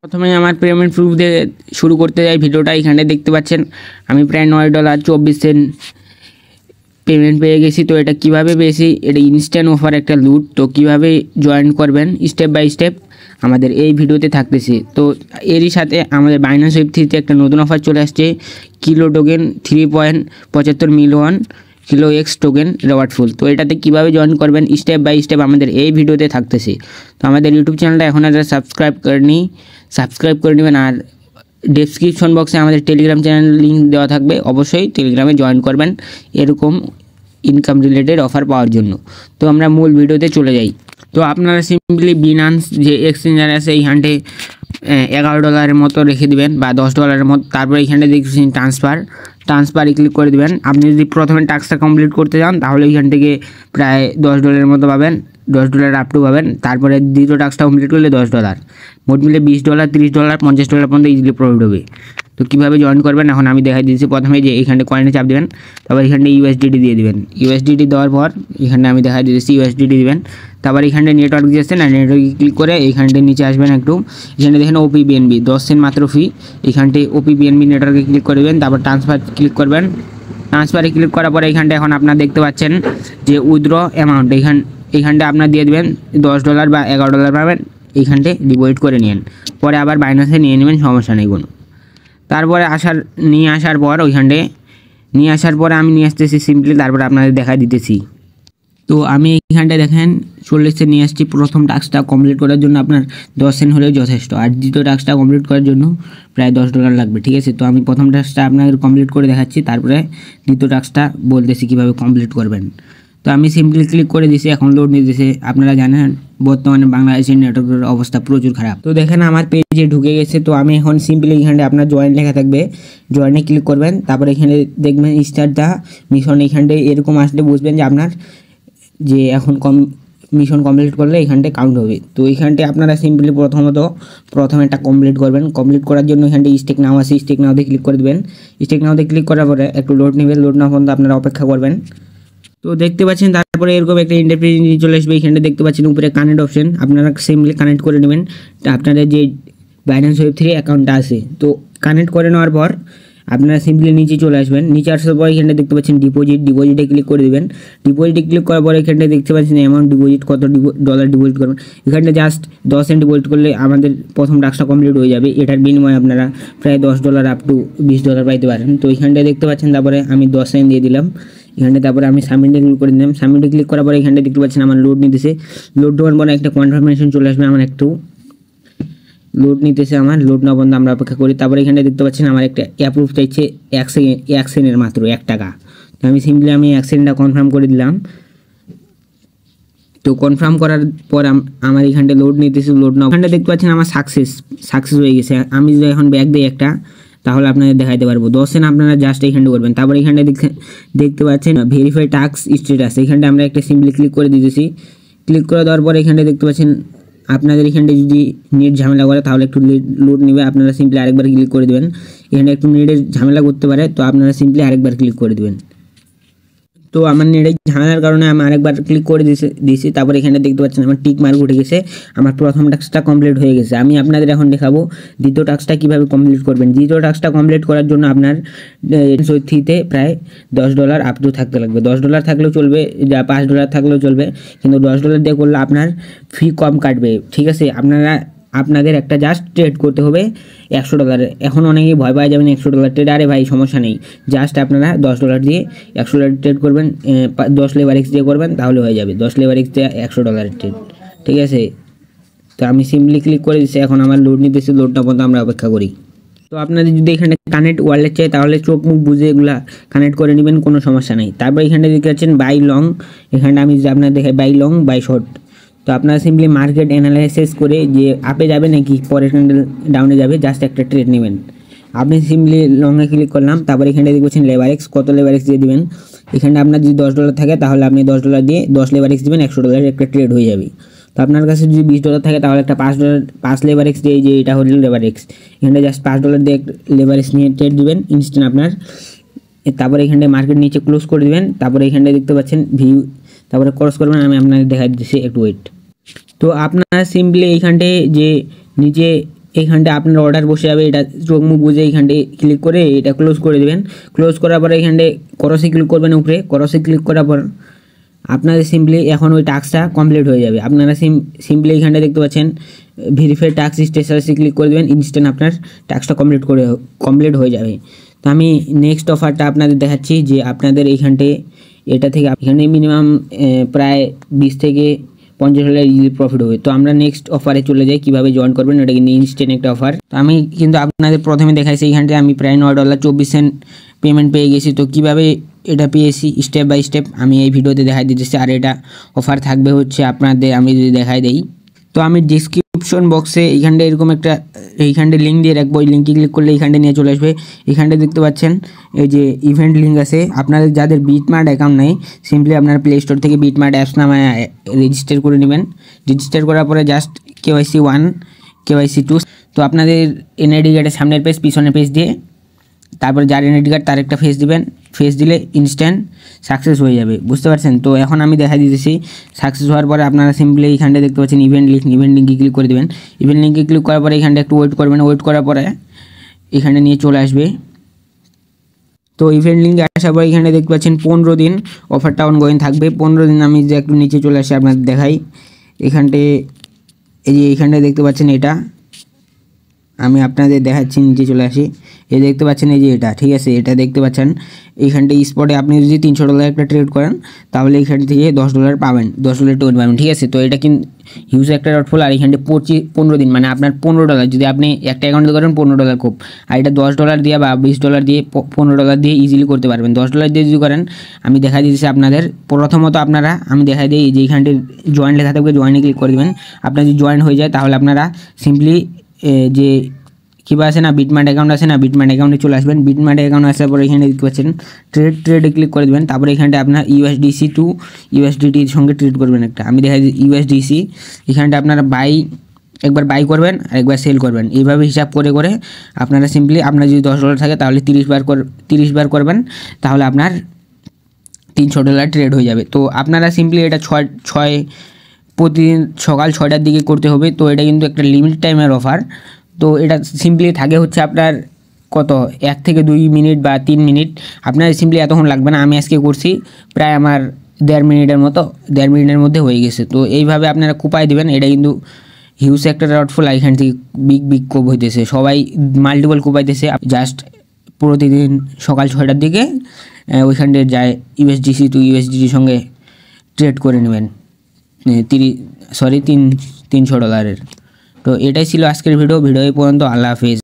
প্রথমে আমার payment proof দিয়ে শুরু করতে যাই ভিডিওটা। এখানে দেখতে পাচ্ছেন আমি প্রায় $9.24 পেমেন্ট পেয়ে গেছি। তো এটা কিভাবে পেয়েছি, এটা ইনস্ট্যান্ট অফার একটা লুট। তো কিভাবে জয়েন করবেন স্টেপ বাই স্টেপ আমাদের এই ভিডিওতে থাকতেছে। তো এরই সাথে আমাদের বাইন্যান্স ওয়েব3 একটা নতুন অফার চলে আসছে, kilo token 3.75 million kilo x token rewardful. তো এটাতে কিভাবে জয়েন করবেন স্টেপ বাই স্টেপ আমাদের এই ভিডিওতে থাকতেছে। তো আমাদের ইউটিউব চ্যানেলটা এখন আর সাবস্ক্রাইব করে নেবেন। আর ডেসক্রিপশন বক্সে আমাদের টেলিগ্রাম চ্যানেল লিঙ্ক দেওয়া থাকবে, অবশ্যই টেলিগ্রামে জয়েন করবেন এরকম ইনকাম রিলেটেড অফার পাওয়ার জন্য। তো আমরা মূল ভিডিওতে চলে যাই। তো আপনারা সিম্পলি বিনান্স যে এক্সচেঞ্জার আছে এইখানটে $11 মতো রেখে দেবেন বা $10 মতো। তারপরে এইখানটা দেখছেন ট্রান্সফারে ক্লিক করে দেবেন। আপনি যদি প্রথমে টাস্কটা কমপ্লিট করতে চান তাহলে এইখান থেকে প্রায় $10 মতো পাবেন, $10 আপ টু পাবেন। তারপরে দ্বিতীয় টাস্কটা কমপ্লিট করলে $10, মোট মিলে $20, $30, $50 পর্যন্ত ইজিলি প্রফিট হবে। তো কীভাবে জয়েন করবেন এখন আমি দেখাই দিচ্ছি। প্রথমে যে এইখানে কয়েনে চাপ দেবেন, তারপর এখানে ইউএসডিটি দিয়ে দেবেন। ইউএসডিটি দেওয়ার পর এখানে আমি দেখাই দিচ্ছি ইউএসডিটি দেবেন। তারপর এখানে নেটওয়ার্ক দিয়েছে না, নেটওয়ার্কে ক্লিক করে এইখানটা নিচে আসবেন একটু। এখানে দেখেন OPBNB 10 সেন্ট মাত্র ফি। এখানটে OPBNB নেটওয়ার্কে ক্লিক করবেন, তারপর ট্রান্সফার ক্লিক করবেন। ট্রান্সফারে ক্লিক করার পরে এখানটা এখন আপনারা দেখতে পাচ্ছেন যে উইথড্র অ্যামাউন্ট এইখানটা আপনার দিয়ে দেবেন $10 বা $11 পাবেন। এইখানটে ডিপোজিট করে নিন, পরে আবার বাইন্যান্সে নিয়ে নেবেন, সমস্যা নেই কোনো। তারপরে নিয়ে আসার পরে আমি নিয়ে আসতেছি সিম্পলি, তারপরে আপনাদের দেখা দিতেছি। তো আমি এইখানটায় দেখেন 40 নিয়ে আসছি। প্রথম টাস্কটা কমপ্লিট করার জন্য আপনার 10 সেন্ট হলেও যথেষ্ট, আর দ্বিতীয় টাস্কটা কমপ্লিট করার জন্য প্রায় $10 লাগবে, ঠিক আছে। তো আমি প্রথম টাস্কটা আপনাদের কমপ্লিট করে দেখাচ্ছি, তারপরে দ্বিতীয় টাস্কটা বলতেছি কীভাবে কমপ্লিট করবেন। তো আমি সিম্পলি ক্লিক করে দিয়েছি, এখন লোড নিতেছে। আপনারা জানেন বর্তমানে বাংলাদেশের নেটওয়ার্কের অবস্থা প্রচুর খারাপ। তো দেখেন আমার পেজে ঢুকে গেছে। তো আমি এখন সিম্পলি এখানে আপনার জয়েন লেখা থাকবে, জয়েনে ক্লিক করবেন। তারপরে এখানে দেখবেন স্টার্ট দা মিশন। এইখানটায় এরকম আসলে বুঝবেন যে আপনার যে এখন মিশন কমপ্লিট করলে এখানটায় কাউন্ট হবে। তো এইখানটায় আপনারা সিম্পলি প্রথমে একটা কমপ্লিট করবেন। কমপ্লিট করার জন্য এখানটায় স্টেক নাও আছে, স্টেক নাওতে ক্লিক করে দেবেন। স্টেক নাওতে ক্লিক করার পরে একটু লোড নেবেন, লোড না পর্যন্ত আপনারা অপেক্ষা করবেন। তো দেখতে পাচ্ছেন তারপরে এরকম একটা ইন্টারফেস চলে আসবে। এখানে দেখতে পাচ্ছেন উপরে কানেক্ট অপশন, আপনারা সিম্পলি কানেক্ট করে নেবেন আপনাদের যে বাইন্যান্স ওয়েব3 অ্যাকাউন্টটা আছে। কানেক্ট করে নেওয়ার পর আপনারা সিম্পলি নিচে চলে আসবেন। নিচে আসার পর এখানে দেখতে পাচ্ছেন ডিপোজিটে ক্লিক করে দেবেন। ডিপোজিটে ক্লিক করার পরে এখানটা দেখতে পাচ্ছেন অ্যামাউন্ট ডিপোজিট, কত ডলার ডিপোজিট করবেন। এখানটা জাস্ট 10 সেন্ট ডিপোজিট করলে আমাদের প্রথম টাস্কটা কমপ্লিট হয়ে যাবে। এটার বিনিময়ে আপনারা প্রায় $10 আপ টু $20 পাইতে পারেন। তো এখানটা দেখতে পাচ্ছেন তারপরে আমি 10 সেন্ট দিয়ে দিলাম এখানে। তারপরে আমি সাবমিটে ক্লিক করে দিলাম। সাবমিটে ক্লিক করার পরে এখানটা দেখতে পাচ্ছেন আমার লোড নিতেছে। লোড নেওয়ার পরে একটা কনফার্মেশন চলে আসবে, আমার একটু লোড নিতেছে। আমার লোড না বন্ধ আমরা অপেক্ষা করি। তারপরে এখানে দেখতে পাচ্ছেন আমার একটা অ্যাপ্রুভ চাইছে 1 সেকেন্ডের মাত্র $1। তো আমি সিম্পলি 1 সেকেন্ডটা কনফার্ম করে দিলাম। তো কনফার্ম করার পর আমার এখানটা লোড নিতেছে। লোড না ওখানটা দেখতে পাচ্ছেন আমার সাকসেস হয়ে গেছে। আমি যদি এখন ব্যাক দিই একটা, তাহলে আপনাদের দেখাইতে পারবো 10 সেন্ট আপনারা জাস্ট এইখানটা করবেন। তারপর এখানটা দেখতে পাচ্ছেন ভেরিফাই টাস্ক স্ট্যাটাস, এখানটা আমরা একটা সিম্পলি ক্লিক করে দিতেছি। ক্লিক করে দেওয়ার পরে এখানটা দেখতে পাচ্ছেন আপনাদের এখানটা যদি নেট ঝামেলা করে তাহলে একটু লোড নেবে, আপনারা সিম্পলি আরেকবার ক্লিক করে দেবেন। এখানে একটু নেটের ঝামেলা করতে পারে, তো আপনারা সিম্পলি আরেকবার ক্লিক করে দেবেন। তো আমার নেটের ঝামেলার কারণে আমি আরেকবার ক্লিক করে দিয়েছি। তারপর এখানে দেখতে পাচ্ছেন আমার টিক মার্ক উঠে গেছে, আমার প্রথম টাস্কটা কমপ্লিট হয়ে গেছে। আমি আপনাদের এখন দেখাবো দ্বিতীয় টাস্কটা কীভাবে কমপ্লিট করবেন। দ্বিতীয় টাস্কটা কমপ্লিট করার জন্য আপনার ওয়েব3তে প্রায় $10 আপ টু থাকতে লাগবে। $10 থাকলেও চলবে, যা $5 থাকলেও চলবে, কিন্তু $10 দিয়ে করলে আপনার ফি কম কাটবে, ঠিক আছে। আপনাদের একটা জাস্ট ট্রেড করতে হবে $100। এখন অনেকেই ভয় পাওয়া যাবেন $100 ট্রেড, আরে ভাই সমস্যা নেই, জাস্ট আপনারা $10 দিয়ে $100 ট্রেড করবেন, 10 লেবার এক্স দিয়ে করবেন, তাহলে হয়ে যাবে। 10 লেবার এক্স দিয়ে $100 ট্রেড, ঠিক আছে। তো আমি সিম্পলি ক্লিক করে দিচ্ছি। এখন আমার লোড নিতেছে, লোডটা পর্যন্ত আমরা অপেক্ষা করি। তো আপনাদের যদি এখানে কানেক্ট ওয়ালেট চাই তাহলে চোখ মুখ বুঝে এগুলা কানেক্ট করে নেবেন, কোনো সমস্যা নেই। তারপর এখানে দেখতে পাচ্ছেন বাই লং, এখানে আমি যদি আপনার দেখাই বাই লং বাই শর্ট। তো আপনারা সিম্পলি মার্কেট অ্যানালাইসিস করে যে আপে যাবে নাকি পরে ক্যান্ডেল ডাউনে যাবে, জাস্ট একটা ট্রেড নেবেন। আপনি সিম্পলি লংয়ে ক্লিক করলাম। তারপর এখানে দেখছেন লেবার এক্স, কত লেবার এক্স দিয়ে দেবেন। এখানে আপনার যদি $10 থাকে তাহলে আপনি $10 দিয়ে 10 লেবার এক্স দেবেন, $100 একটা ট্রেড হয়ে যাবে। তো আপনার কাছে যদি $20 থাকে তাহলে একটা $5 লেবার এক্স দিয়ে, যে এটা হলো লেবার এক্স, এখানে জাস্ট $5 দিয়ে লেবার এক্স নিয়ে ট্রেড দেবেন ইনস্ট্যান্ট আপনার। তারপরে এখানে মার্কেট নিচে ক্লোজ করে দেবেন। তারপরে এখানে দেখতে পাচ্ছেন ভিউ, তারপরে ক্রস করবেন। আমি আপনাকে দেখাই দিচ্ছি, একটু ওয়েট। তো আপনারা সিম্পলি এইখানটায় যে নিচে এইখানটা আপনার অর্ডার বসে যাবে, এটা চোখ মুখ বুঝে এইখানটে ক্লিক করে এটা ক্লোজ করে দেবেন। ক্লোজ করার পরে এইখানটে ক্রসে ক্লিক করবেন, উপরে ক্রসে ক্লিক করার পর আপনাদের সিম্পলি এখন ওই টাস্কটা কমপ্লিট হয়ে যাবে। আপনারা সিম্পলি এইখানটা দেখতে পাচ্ছেন ভেরিফাই টাস্ক স্টেটাসে ক্লিক করে দেবেন, ইনস্ট্যান্ট আপনার টাস্কটা কমপ্লিট হয়ে যাবে। তো আমি নেক্সট অফারটা আপনাদের দেখাচ্ছি যে আপনাদের এইখানটে এটা থেকে এখানে মিনিমাম প্রায় 20 থেকে 50 ডলার ইজিলি প্রফিট হবে। তো আমরা নেক্সট অফারে চলে যাই, কীভাবে জয়েন করবেন, এটা কিন্তু ইনস্ট্যান্ট একটা অফার। তো আমি কিন্তু আপনাদের প্রথমে দেখাইছি এইখানটায় আমি প্রায় $9.24 পেমেন্ট পেয়ে গেছি। তো কীভাবে এটা পেয়েছি স্টেপ বাই স্টেপ আমি এই ভিডিওতে দেখাই দিতেছি। আর এটা অফার থাকবে হচ্ছে আপনাদের, আমি যদি দেখাই দেই, তো আমি ডিসক্রিপশন বক্সে এইখানটা এরকম একটা এইখানটা লিঙ্ক দিয়ে রাখবো, ওই লিঙ্কে ক্লিক করলে এইখানটা নিয়ে চলে আসবে। এইখানটা দেখতে পাচ্ছেন এই যে ইভেন্ট লিঙ্ক আছে। আপনাদের যাদের বিটমার্ট অ্যাকাউন্ট নেই সিম্পলি আপনার প্লে স্টোর থেকে বিটমার্ট অ্যাপস নামায় রেজিস্টার করে নেবেন। রেজিস্টার করার পরে জাস্ট KYC 1 KYC 2, তো আপনাদের এনআইডি কার্ডের সামনের পেজ পিছনের পেজ দিয়ে তারপর যার এনআইডি কার্ড তার একটা ফেস দিবেন, ফেস দিলে ইনস্ট্যান্ট সাকসেস হয়ে যাবে, বুঝতে পারছেন। তো এখন আমি দেখা দিতেছি সাকসেস হওয়ার পরে আপনারা সিম্পলি এইখানটা দেখতে পাচ্ছেন ইভেন্ট লিঙ্কে ক্লিক করে দেবেন। ইভেন্ট লিঙ্কে ক্লিক করার পরে এইখানটা একটু ওয়েট করবেন, ওয়েট করার পরে এখানে নিয়ে চলে আসবে। তো ইভেন্ট লিঙ্কে আসার পরে এখানে দেখতে পাচ্ছেন 15 দিন অফারটা অনগোয়িং থাকবে। 15 দিন আমি যে একটু নিচে চলে আসি আপনাদের দেখাই, এখানটে এই যে এইখানটায় দেখতে পাচ্ছেন এটা আমি আপনাদের দেখাচ্ছি, নিচে চলে আসি, এই দেখতে পাচ্ছেন এই যে এটা, ঠিক আছে, এটা দেখতে পাচ্ছেন এইখানটা স্পটে আপনি যদি $300 একটা ট্রেড করেন তাহলে এইখান থেকে $10 পাবেন, $10 টোকেন পাবেন, ঠিক আছে। তো এটা কিন্তু হিউজ একটা ডটফুল। আর এইখানটা 15 দিন মানে আপনার $15 যদি আপনি একটা অ্যাকাউন্টে করেন $15 খুব, আর এটা $10 দিয়ে বা $20 দিয়ে $15 দিয়ে ইজিলি করতে পারবেন। $10 দিয়ে যদি করেন আমি দেখা দিচ্ছি আপনাদের, প্রথমত আপনারা আমি দেখাই দিই যে এইখানটি জয়েন লেখা থাকবে, জয়েনে ক্লিক করে দেবেন। আপনার যদি জয়েন হয়ে যায় তাহলে আপনারা সিম্পলি যে কিবা আছে না বিটমার্ট অ্যাকাউন্ট আছে না, বিটমার্ট অ্যাকাউন্টে চলে আসবেন। বিটমার্ট অ্যাকাউন্ট আসার পরে এখানে দেখতে পাচ্ছেন ট্রেডে ক্লিক করে দেবেন। তারপরে এখানটা আপনার USDC টু USDTর সঙ্গে ট্রেড করবেন একটা, আমি দেখাই USDC, এখানটা আপনারা একবার বাই করবেন আর একবার সেল করবেন, এইভাবে হিসাব করে করে আপনারা সিম্পলি আপনার যদি $10 থাকে তাহলে 30 বার করবেন, তাহলে আপনার $300 ট্রেড হয়ে যাবে। তো আপনারা সিম্পলি এটা ছয় প্রতিদিন সকাল 6টার দিকে করতে হবে। তো এটা কিন্তু একটা লিমিট টাইমের অফার। তো এটা সিম্পলি থাকে হচ্ছে আপনার কত 1 থেকে 2 মিনিট বা 3 মিনিট, আপনার সিম্পলি এতক্ষণ লাগবে না। আমি আজকে করছি প্রায় আমার 1.5 মিনিটের মতো, 1.5 মিনিটের মধ্যে হয়ে গেছে। তো এইভাবে আপনারা কুপাই দেবেন, এটা কিন্তু হিউজ একটা ডটফুল। এখান থেকে বিগ কোপ হইতেছে, সবাই মাল্টিপল কুপাইতেছে। জাস্ট প্রতিদিন সকাল 6টার দিকে ওইখানটা যায় USDC টু USDTর সঙ্গে ট্রেড করে নেবেন $300। তো এটাই ছিল আজকের ভিডিও এই পর্যন্ত। আল্লাহ হাফেজ।